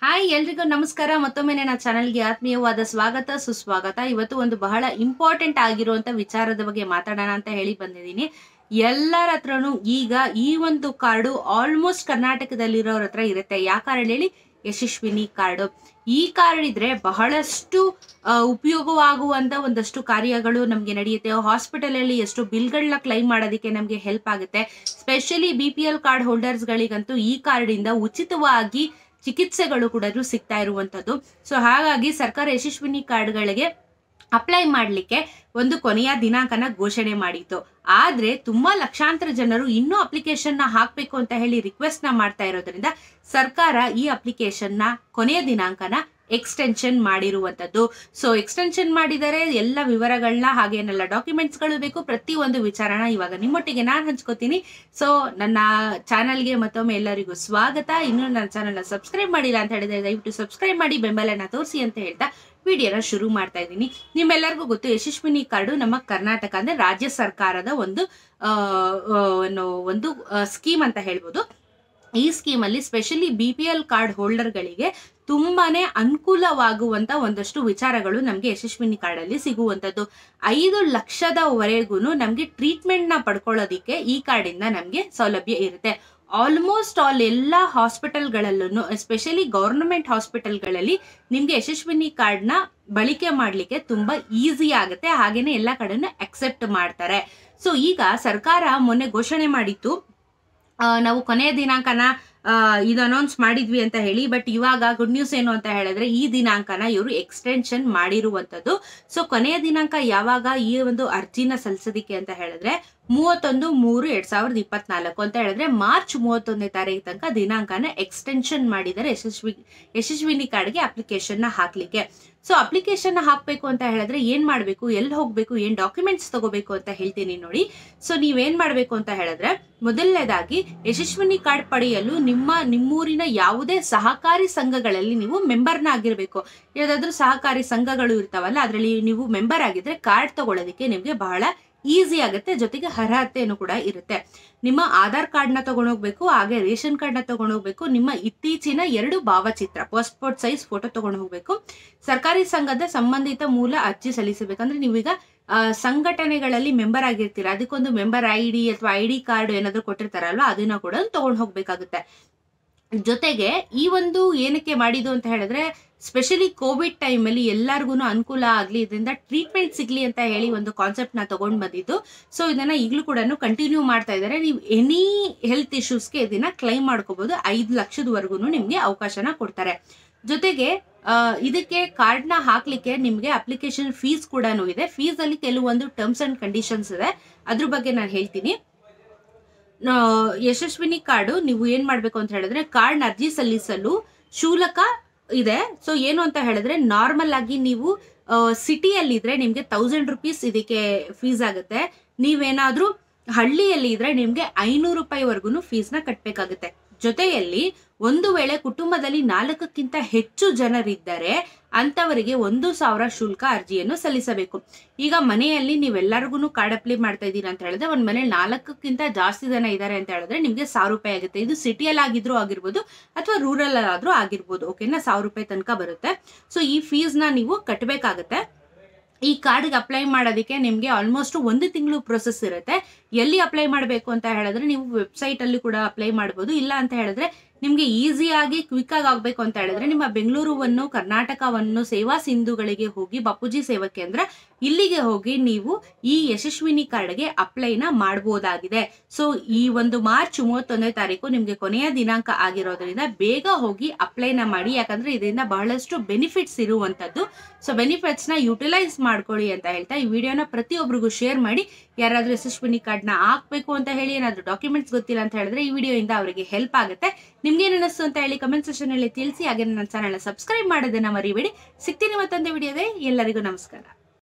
Hi ಎಲ್ರಿಗೂ ನಮಸ್ಕಾರ. ಮತ್ತೊಮ್ಮೆ ನನ್ನ ಚಾನೆಲ್ಗೆ ಆತ್ಮೀಯವಾದ ಸ್ವಾಗತ ಸುಸ್ವಾಗತ. ಇವತ್ತು ಒಂದು ಬಹಳ ಇಂಪಾರ್ಟೆಂಟ್ ಆಗಿರುವಂತ ವಿಚಾರದ ಬಗ್ಗೆ ಮಾತಾಡೋಣ ಅಂತ ಹೇಳಿ ಬಂದಿದ್ದೀನಿ. ಎಲ್ಲರ ಹತ್ರನೂ ಈಗ ಈ ಒಂದು ಕಾರ್ಡು ಆಲ್ಮೋಸ್ಟ್ ಕರ್ನಾಟಕದಲ್ಲಿರೋರ ಹತ್ರ ಇರುತ್ತೆ. ಯಾಕಾರಣ ಹೇಳಿ, ಯಶಸ್ವಿನಿ ಕಾರ್ಡು. ಈ ಕಾರ್ಡ್ ಇದ್ರೆ ಬಹಳಷ್ಟು ಉಪಯೋಗವಾಗುವಂತ ಒಂದಷ್ಟು ಕಾರ್ಯಗಳು ನಮ್ಗೆ ನಡೆಯುತ್ತೆ. ಹಾಸ್ಪಿಟಲ್ ಅಲ್ಲಿ ಎಷ್ಟು ಬಿಲ್ಗಳನ್ನ ಕ್ಲೈಮ್ ಮಾಡೋದಕ್ಕೆ ನಮ್ಗೆ ಹೆಲ್ಪ್ ಆಗುತ್ತೆ. ಸ್ಪೆಷಲಿ BPL ಕಾರ್ಡ್ ಹೋಲ್ಡರ್ಸ್ ಗಳಿಗಂತೂ ಈ ಕಾರ್ಡ್ ಇಂದ ಉಚಿತವಾಗಿ ಚಿಕಿತ್ಸೆಗಳು ಕೂಡ ಸಿಗ್ತಾ ಇರುವಂತದ್ದು. ಸೊ ಹಾಗಾಗಿ ಸರ್ಕಾರ ಯಶಸ್ವಿನಿ ಕಾರ್ಡ್ಗಳಿಗೆ ಅಪ್ಲೈ ಮಾಡ್ಲಿಕ್ಕೆ ಒಂದು ಕೊನೆಯ ದಿನಾಂಕನ ಘೋಷಣೆ ಮಾಡಿತ್ತು. ಆದ್ರೆ ತುಂಬಾ ಲಕ್ಷಾಂತರ ಜನರು ಇನ್ನೂ ಅಪ್ಲಿಕೇಶನ್ ನ ಹಾಕ್ಬೇಕು ಅಂತ ಹೇಳಿ ರಿಕ್ವೆಸ್ಟ್ ನ ಮಾಡ್ತಾ ಇರೋದ್ರಿಂದ ಸರ್ಕಾರ ಈ ಅಪ್ಲಿಕೇಶನ್ ನ ಕೊನೆಯ ದಿನಾಂಕನ ಎಕ್ಸ್ಟೆನ್ಷನ್ ಮಾಡಿರುವಂತದ್ದು. ಸೊ ಎಕ್ಸ್ಟೆನ್ಷನ್ ಮಾಡಿದರೆ ಎಲ್ಲ ವಿವರಗಳನ್ನ ಹಾಗೇನೆಲ್ಲ ಡಾಕ್ಯುಮೆಂಟ್ಸ್ ಗಳು ಬೇಕು, ಪ್ರತಿ ಒಂದು ವಿಚಾರನ ಇವಾಗ ನಿಮ್ಮೊಟ್ಟಿಗೆ ನಾನು ಹಂಚ್ಕೋತೀನಿ. ಸೊ ನನ್ನ ಚಾನಲ್ಗೆ ಮತ್ತೊಮ್ಮೆ ಎಲ್ಲರಿಗೂ ಸ್ವಾಗತ. ಇನ್ನು ನನ್ನ ಚಾನಲ್ನ ಸಬ್ಸ್ಕ್ರೈಬ್ ಮಾಡಿಲ್ಲ ಅಂತ ಹೇಳಿದ್ರೆ ದಯವಿಟ್ಟು ಸಬ್ಸ್ಕ್ರೈಬ್ ಮಾಡಿ ಬೆಂಬಲನ ತೋರಿಸಿ ಅಂತ ಹೇಳ್ತಾ ವಿಡಿಯೋನ ಶುರು ಮಾಡ್ತಾ ಇದ್ದೀನಿ. ನಿಮ್ಮೆಲ್ಲರಿಗೂ ಗೊತ್ತು, ಯಶಸ್ವಿನಿ ಕಾರ್ಡು ನಮ್ಮ ಕರ್ನಾಟಕ ಅಂದ್ರೆ ರಾಜ್ಯ ಸರ್ಕಾರದ ಒಂದು ಸ್ಕೀಮ್ ಅಂತ ಹೇಳ್ಬೋದು. ಈ ಸ್ಕೀಮ್ ಅಲ್ಲಿ ಸ್ಪೆಷಲಿ BPL ಕಾರ್ಡ್ ಹೋಲ್ಡರ್ ಗಳಿಗೆ ತುಂಬಾನೇ ಅನುಕೂಲವಾಗುವಂತ ಒಂದಷ್ಟು ವಿಚಾರಗಳು ನಮ್ಗೆ ಯಶಸ್ವಿನಿ ಕಾರ್ಡ್ ಅಲ್ಲಿ ಸಿಗುವಂತದ್ದು. 5 ಲಕ್ಷದವರೆಗೂ ನಮ್ಗೆ ಟ್ರೀಟ್ಮೆಂಟ್ ನ ಪಡ್ಕೊಳ್ಳೋದಿಕ್ಕೆ ಈ ಕಾರ್ಡ್ ಇಂದ ನಮ್ಗೆ ಸೌಲಭ್ಯ ಇರುತ್ತೆ. ಆಲ್ಮೋಸ್ಟ್ ಆಲ್ ಎಲ್ಲ ಹಾಸ್ಪಿಟಲ್ಗಳಲ್ಲೂ ಎಸ್ಪೆಷಲಿ ಗವರ್ನಮೆಂಟ್ ಹಾಸ್ಪಿಟಲ್ಗಳಲ್ಲಿ ನಿಮ್ಗೆ ಯಶಸ್ವಿನಿ ಕಾರ್ಡ್ ನ ಬಳಕೆ ಮಾಡ್ಲಿಕ್ಕೆ ತುಂಬಾ ಈಸಿ ಆಗುತ್ತೆ. ಹಾಗೇನೆ ಎಲ್ಲ ಕಡೆನೂ ಅಕ್ಸೆಪ್ಟ್ ಮಾಡ್ತಾರೆ. ಸೊ ಈಗ ಸರ್ಕಾರ ಮೊನ್ನೆ ಘೋಷಣೆ ಮಾಡಿತ್ತು, ನಾವು ಕೊನೆಯ ದಿನಾಂಕನ ಇದು ಅನೌನ್ಸ್ ಮಾಡಿದ್ವಿ ಅಂತ ಹೇಳಿ. ಬಟ್ ಇವಾಗ ಗುಡ್ ನ್ಯೂಸ್ ಏನು ಅಂತ ಹೇಳಿದ್ರೆ, ಈ ದಿನಾಂಕನ ಇವರು ಎಕ್ಸ್ಟೆನ್ಷನ್ ಮಾಡಿರುವಂತದ್ದು. ಸೊ ಕೊನೆಯ ದಿನಾಂಕ ಯಾವಾಗ ಈ ಒಂದು ಅರ್ಜಿನ ಸಲ್ಲಿಸೋದಿಕ್ಕೆ ಅಂತ ಹೇಳಿದ್ರೆ 31/3/2024 ಅಂತ ಹೇಳಿದ್ರೆ ಮಾರ್ಚ್ 31ನೇ ತಾರೀಕು ತನಕ ದಿನಾಂಕನ ಎಕ್ಸ್ಟೆನ್ಷನ್ ಮಾಡಿದರೆ ಯಶಸ್ವಿನಿ ಕಾರ್ಡ್ಗೆ ಅಪ್ಲಿಕೇಶನ್ ನ ಹಾಕ್ಲಿಕ್ಕೆ. ಸೊ ಅಪ್ಲಿಕೇಶನ್ ಹಾಕ್ಬೇಕು ಅಂತ ಹೇಳಿದ್ರೆ ಏನ್ ಮಾಡ್ಬೇಕು, ಎಲ್ಲಿ ಹೋಗ್ಬೇಕು, ಏನ್ ಡಾಕ್ಯುಮೆಂಟ್ಸ್ ತಗೋಬೇಕು ಅಂತ ಹೇಳ್ತೀನಿ ನೋಡಿ. ಸೊ ನೀವೇನ್ ಮಾಡ್ಬೇಕು ಅಂತ ಹೇಳಿದ್ರೆ, ಮೊದಲನೇದಾಗಿ ಯಶಸ್ವಿನಿ ಕಾರ್ಡ್ ಪಡೆಯಲು ನಿಮ್ಮೂರಿನ ಯಾವುದೇ ಸಹಕಾರಿ ಸಂಘಗಳಲ್ಲಿ ನೀವು ಮೆಂಬರ್ನ ಆಗಿರ್ಬೇಕು. ಯಾವ್ದಾದ್ರು ಸಹಕಾರಿ ಸಂಘಗಳು ಇರ್ತಾವಲ್ಲ, ಅದ್ರಲ್ಲಿ ನೀವು ಮೆಂಬರ್ ಆಗಿದ್ರೆ ಕಾರ್ಡ್ ತಗೊಳ್ಳೋದಕ್ಕೆ ನಿಮ್ಗೆ ಬಹಳ ಈಸಿ ಆಗುತ್ತೆ. ಜೊತೆಗೆ ಅರ್ಹತೆಯನ್ನು ಕೂಡ ಇರುತ್ತೆ. ನಿಮ್ಮ ಆಧಾರ್ ಕಾರ್ಡ್ ನ ತಗೊಂಡೋಗ್ಬೇಕು, ಹಾಗೆ ರೇಷನ್ ಕಾರ್ಡ್ ನ ತಗೊಂಡೋಗ್ಬೇಕು, ನಿಮ್ಮ ಇತ್ತೀಚಿನ 2 ಭಾವಚಿತ್ರ ಪಾಸ್ಪೋರ್ಟ್ ಸೈಜ್ ಫೋಟೋ ತಗೊಂಡು ಹೋಗ್ಬೇಕು. ಸರ್ಕಾರಿ ಸಂಘದ ಸಂಬಂಧಿತ ಮೂಲ ಅರ್ಜಿ ಸಲ್ಲಿಸಬೇಕಂದ್ರೆ ನೀವೀಗ ಸಂಘಟನೆಗಳಲ್ಲಿ ಮೆಂಬರ್ ಆಗಿರ್ತೀರಾ, ಅದಕ್ಕೊಂದು ಮೆಂಬರ್ ID ಅಥವಾ ID ಕಾರ್ಡ್ ಏನಾದ್ರು ಕೊಟ್ಟಿರ್ತಾರಲ್ವಾ, ಅದನ್ನ ಕೂಡ ತಗೊಂಡು ಹೋಗ್ಬೇಕಾಗುತ್ತೆ. ಜೊತೆಗೆ ಈ ಒಂದು ಏನಕ್ಕೆ ಮಾಡಿದ್ದು ಅಂತ ಹೇಳಿದ್ರೆ, ಸ್ಪೆಷಲಿ ಕೋವಿಡ್ ಟೈಮ್ ಅಲ್ಲಿ ಎಲ್ಲರಿಗೂ ಅನುಕೂಲ ಆಗ್ಲಿ, ಇದರಿಂದ ಟ್ರೀಟ್ಮೆಂಟ್ ಸಿಗ್ಲಿ ಅಂತ ಹೇಳಿ ಒಂದು ಕಾನ್ಸೆಪ್ಟ್ ನ ತಗೊಂಡ್ ಬಂದಿದ್ದು. ಸೊ ಇದನ್ನ ಈಗಲೂ ಕೂಡ ಕಂಟಿನ್ಯೂ ಮಾಡ್ತಾ ಇದ್ದಾರೆ. ನೀವು ಎನಿ ಹೆಲ್ತ್ ಇಶ್ಯೂಸ್ಗೆ ಇದನ್ನ ಕ್ಲೈಮ್ ಮಾಡ್ಕೋಬಹುದು. 5 ಲಕ್ಷದವರೆಗೂ ನಿಮ್ಗೆ ಅವಕಾಶನ ಕೊಡ್ತಾರೆ. ಜೊತೆಗೆ ಇದಕ್ಕೆ ಕಾರ್ಡ್ ನ ಹಾಕ್ಲಿಕ್ಕೆ ನಿಮ್ಗೆ ಅಪ್ಲಿಕೇಶನ್ ಫೀಸ್ ಕೂಡ ಇದೆ. ಫೀಸ್ ಅಲ್ಲಿ ಕೆಲವೊಂದು ಟರ್ಮ್ಸ್ ಅಂಡ್ ಕಂಡೀಷನ್ಸ್ ಇದೆ, ಅದ್ರ ಬಗ್ಗೆ ನಾನು ಹೇಳ್ತೀನಿ. ಯಶಸ್ವಿನಿ ಕಾರ್ಡು ನೀವು ಏನ್ ಮಾಡ್ಬೇಕು ಅಂತ ಹೇಳಿದ್ರೆ, ಕಾರ್ಡ್ ಅರ್ಜಿ ಸಲ್ಲಿಸಲು ಶುಲ್ಕ ಇದೆ. ಸೊ ಏನು ಅಂತ ಹೇಳಿದ್ರೆ, ನಾರ್ಮಲ್ ಆಗಿ ನೀವು ಸಿಟಿಯಲ್ಲಿ ಇದ್ರೆ ನಿಮ್ಗೆ 1000 ರೂಪೀಸ್ ಇದಕ್ಕೆ ಫೀಸ್ ಆಗುತ್ತೆ. ನೀವೇನಾದ್ರೂ ಹಳ್ಳಿಯಲ್ಲಿ ಇದ್ರೆ ನಿಮ್ಗೆ 500 ರೂಪಾಯಿವರೆಗೂ ಫೀಸ್ ನ ಕಟ್ಬೇಕಾಗುತ್ತೆ. ಜೊತೆಯಲ್ಲಿ ಒಂದು ವೇಳೆ ಕುಟುಂಬದಲ್ಲಿ 4ಕ್ಕಿಂತ ಹೆಚ್ಚು ಜನರಿದ್ದರೆ ಅಂತವರಿಗೆ 1000 ಶುಲ್ಕ ಅರ್ಜಿಯನ್ನು ಸಲ್ಲಿಸಬೇಕು. ಈಗ ಮನೆಯಲ್ಲಿ ನೀವೆಲ್ಲರಿಗೂ ಕಾರ್ಡ್ ಅಪ್ಲೈ ಮಾಡ್ತಾ ಇದ್ದೀರಾ ಅಂತ ಹೇಳಿದ್ರೆ, ಒಂದ್ ಮನೇಲಿ 4ಕ್ಕಿಂತ ಜಾಸ್ತಿ ಜನ ಇದ್ದಾರೆ ಅಂತ ಹೇಳಿದ್ರೆ ನಿಮ್ಗೆ 1000 ರೂಪಾಯಿ ಆಗುತ್ತೆ. ಇದು ಸಿಟಿಯಲ್ಲಿ ಆಗಿದ್ರು ಆಗಿರ್ಬೋದು ಅಥವಾ ರೂರಲ್ ಆದ್ರೂ ಆಗಿರ್ಬೋದು. ಓಕೆನಾ, 1000 ರೂಪಾಯಿ ತನಕ ಬರುತ್ತೆ. ಸೊ ಈ ಫೀಸ್ ನ ನೀವು ಕಟ್ಟಬೇಕಾಗತ್ತೆ. ಈ ಕಾರ್ಡ್ಗೆ ಅಪ್ಲೈ ಮಾಡೋದಕ್ಕೆ ನಿಮ್ಗೆ ಆಲ್ಮೋಸ್ಟ್ 1 ತಿಂಗಳು ಪ್ರೊಸೆಸ್ ಇರುತ್ತೆ. ಎಲ್ಲಿ ಅಪ್ಲೈ ಮಾಡಬೇಕು ಅಂತ ಹೇಳಿದ್ರೆ, ನೀವು ವೆಬ್ಸೈಟ್ ಅಲ್ಲಿ ಕೂಡ ಅಪ್ಲೈ ಮಾಡಬಹುದು. ಇಲ್ಲ ಅಂತ ಹೇಳಿದ್ರೆ ನಿಮ್ಗೆ ಈಸಿಯಾಗಿ ಕ್ವಿಕ್ ಆಗಿ ಆಗ್ಬೇಕು ಅಂತ ಹೇಳಿದ್ರೆ, ನಿಮ್ಮ ಬೆಂಗಳೂರುವನ್ನು ಕರ್ನಾಟಕವನ್ನು ಸೇವಾ ಸಿಂಧುಗಳಿಗೆ ಹೋಗಿ, ಬಾಪೂಜಿ ಸೇವಾ ಕೇಂದ್ರ ಇಲ್ಲಿಗೆ ಹೋಗಿ ನೀವು ಈ ಯಶಸ್ವಿನಿ ಕಾರ್ಡ್ಗೆ ಅಪ್ಲೈನ ಮಾಡಬಹುದಾಗಿದೆ. ಸೊ ಈ ಒಂದು ಮಾರ್ಚ್ 31ನೇ ತಾರೀಕು ನಿಮ್ಗೆ ಕೊನೆಯ ದಿನಾಂಕ ಆಗಿರೋದ್ರಿಂದ ಬೇಗ ಹೋಗಿ ಅಪ್ಲೈನ ಮಾಡಿ. ಯಾಕಂದ್ರೆ ಇದರಿಂದ ಬಹಳಷ್ಟು ಬೆನಿಫಿಟ್ಸ್ ಇರುವಂತದ್ದು. ಸೊ ಬೆನಿಫಿಟ್ಸ್ ನ ಯುಟಿಲೈಸ್ ಮಾಡ್ಕೊಳ್ಳಿ ಅಂತ ಹೇಳ್ತಾ ಈ ವಿಡಿಯೋನ ಪ್ರತಿಯೊಬ್ಬರಿಗೂ ಶೇರ್ ಮಾಡಿ. ಯಾರಾದ್ರೂ ಯಶಸ್ವಿನಿ ಕಾರ್ಡ್ ನ ಹಾಕ್ಬೇಕು ಅಂತ ಹೇಳಿ ಏನಾದ್ರು ಡಾಕ್ಯುಮೆಂಟ್ಸ್ ಗೊತ್ತಿಲ್ಲ ಅಂತ ಹೇಳಿದ್ರೆ ಈ ವಿಡಿಯೋ ಇಂದ ಅವರಿಗೆ ಹೆಲ್ಪ್ ಆಗುತ್ತೆ. ನಿಮ್ಗೆ ಏನ್ ಅನಿಸ್ತು ಅಂತ ಹೇಳಿ ಕಮೆಂಟ್ ಸೆಕ್ಷನ್ ಅಲ್ಲಿ ತಿಳಿಸಿ. ಹಾಗೆ ನನ್ನ ಚಾನೆಲ್ ಸಬ್ಸ್ಕ್ರೈಬ್ ಮಾಡೋದನ್ನ ಮರಿಬೇಡಿ. ಸಿಗ್ತೀನಿ ಮತ್ತೊಂದು ವಿಡಿಯೋದೇ. ಎಲ್ಲರಿಗೂ ನಮಸ್ಕಾರ.